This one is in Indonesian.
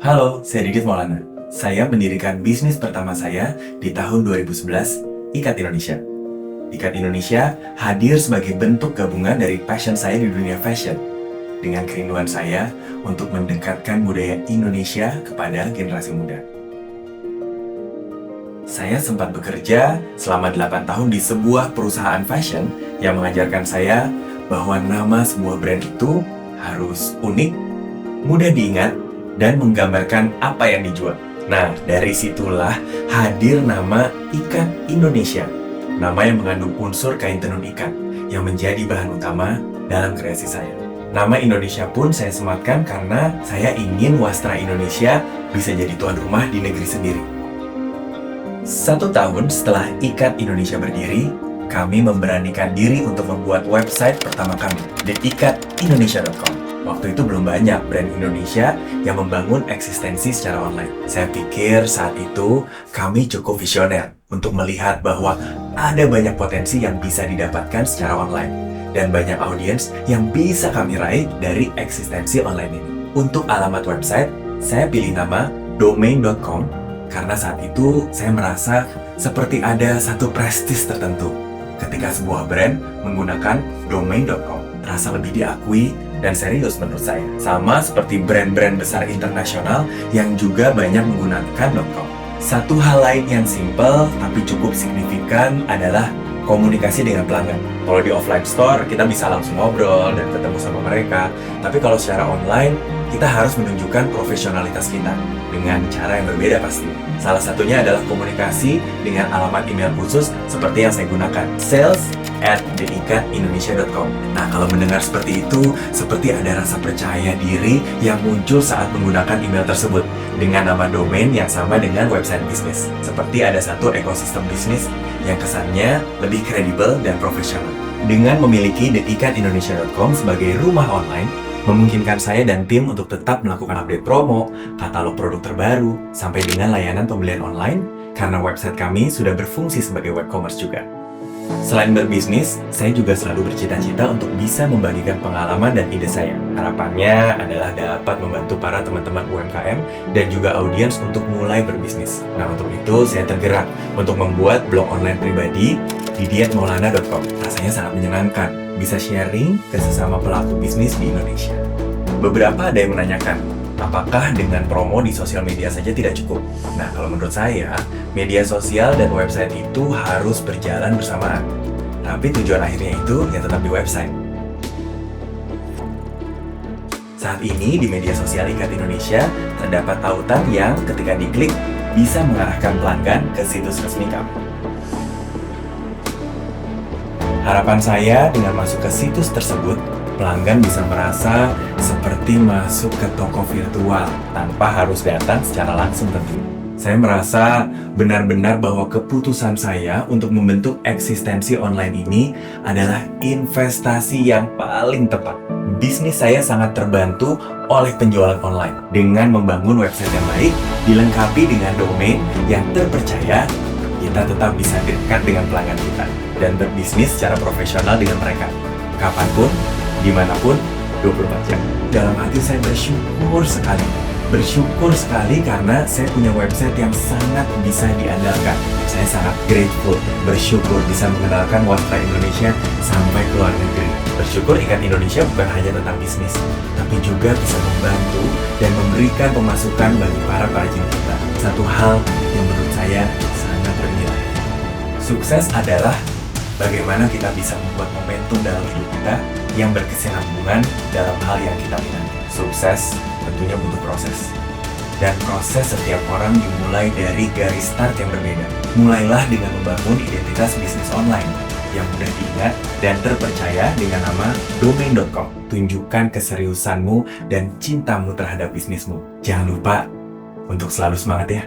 Halo, saya Didit Maulana. Saya mendirikan bisnis pertama saya di tahun 2011, Ikat Indonesia. Ikat Indonesia hadir sebagai bentuk gabungan dari passion saya di dunia fashion, dengan kerinduan saya untuk mendekatkan budaya Indonesia kepada generasi muda. Saya sempat bekerja selama 8 tahun di sebuah perusahaan fashion yang mengajarkan saya bahwa nama sebuah brand itu harus unik, mudah diingat, dan menggambarkan apa yang dijual. Nah, dari situlah hadir nama Ikat Indonesia, nama yang mengandung unsur kain tenun ikat yang menjadi bahan utama dalam kreasi saya. Nama Indonesia pun saya sematkan karena saya ingin wastra Indonesia bisa jadi tuan rumah di negeri sendiri. 1 tahun setelah Ikat Indonesia berdiri, kami memberanikan diri untuk membuat website pertama kami, theikat-indonesia.com. Waktu itu belum banyak brand Indonesia yang membangun eksistensi secara online. Saya pikir saat itu kami cukup visioner untuk melihat bahwa ada banyak potensi yang bisa didapatkan secara online dan banyak audiens yang bisa kami raih dari eksistensi online ini. Untuk alamat website, saya pilih nama domain.com karena saat itu saya merasa seperti ada satu prestis tertentu ketika sebuah brand menggunakan domain.com. Terasa lebih diakui dan serius menurut saya. Sama seperti brand-brand besar internasional yang juga banyak menggunakan .com. Satu hal lain yang simpel tapi cukup signifikan adalah komunikasi dengan pelanggan. Kalau di offline store, kita bisa langsung ngobrol dan ketemu sama mereka. Tapi kalau secara online, kita harus menunjukkan profesionalitas kita dengan cara yang berbeda pasti. Salah satunya adalah komunikasi dengan alamat email khusus seperti yang saya gunakan, sales@theikat-indonesia.com. Nah, kalau mendengar seperti itu, seperti ada rasa percaya diri yang muncul saat menggunakan email tersebut dengan nama domain yang sama dengan website bisnis. Seperti ada satu ekosistem bisnis yang kesannya lebih kredibel dan profesional. Dengan memiliki theikat-indonesia.com sebagai rumah online, memungkinkan saya dan tim untuk tetap melakukan update promo, katalog produk terbaru, sampai dengan layanan pembelian online, karena website kami sudah berfungsi sebagai web commerce juga. Selain berbisnis, saya juga selalu bercita-cita untuk bisa membagikan pengalaman dan ide saya. Harapannya adalah dapat membantu para teman-teman UMKM dan juga audiens untuk mulai berbisnis. Nah, untuk itu saya tergerak untuk membuat blog online pribadi di dietmaulana.com. Rasanya sangat menyenangkan, bisa sharing ke sesama pelaku bisnis di Indonesia. Beberapa ada yang menanyakan, apakah dengan promo di sosial media saja tidak cukup? Nah, kalau menurut saya, media sosial dan website itu harus berjalan bersamaan. Tapi tujuan akhirnya itu ya tetap di website. Saat ini di media sosial Ikat Indonesia terdapat tautan yang ketika diklik bisa mengarahkan pelanggan ke situs resmi kami. Harapan saya dengan masuk ke situs tersebut, pelanggan bisa merasa seperti masuk ke toko virtual tanpa harus datang secara langsung tentu. Saya merasa benar-benar bahwa keputusan saya untuk membentuk eksistensi online ini adalah investasi yang paling tepat. Bisnis saya sangat terbantu oleh penjualan online. Dengan membangun website yang baik, dilengkapi dengan domain yang terpercaya, kita tetap bisa dekat dengan pelanggan kita dan berbisnis secara profesional dengan mereka. Kapanpun, dimanapun, 24 jam. Dalam hati saya bersyukur sekali. Bersyukur sekali karena saya punya website yang sangat bisa diandalkan. Saya sangat grateful, bersyukur bisa mengenalkan wastra Indonesia sampai ke luar negeri. Bersyukur Ikat Indonesia bukan hanya tentang bisnis, tapi juga bisa membantu dan memberikan pemasukan bagi para perajin kita. Satu hal yang menurut saya sangat bernilai. Sukses adalah bagaimana kita bisa membuat momentum dalam hidup kita yang berkesinambungan dalam hal yang kita minati. Sukses tentunya butuh proses. Dan proses setiap orang dimulai dari garis start yang berbeda. Mulailah dengan membangun identitas bisnis online yang mudah diingat dan terpercaya dengan nama domain.com. Tunjukkan keseriusanmu dan cintamu terhadap bisnismu. Jangan lupa untuk selalu semangat ya.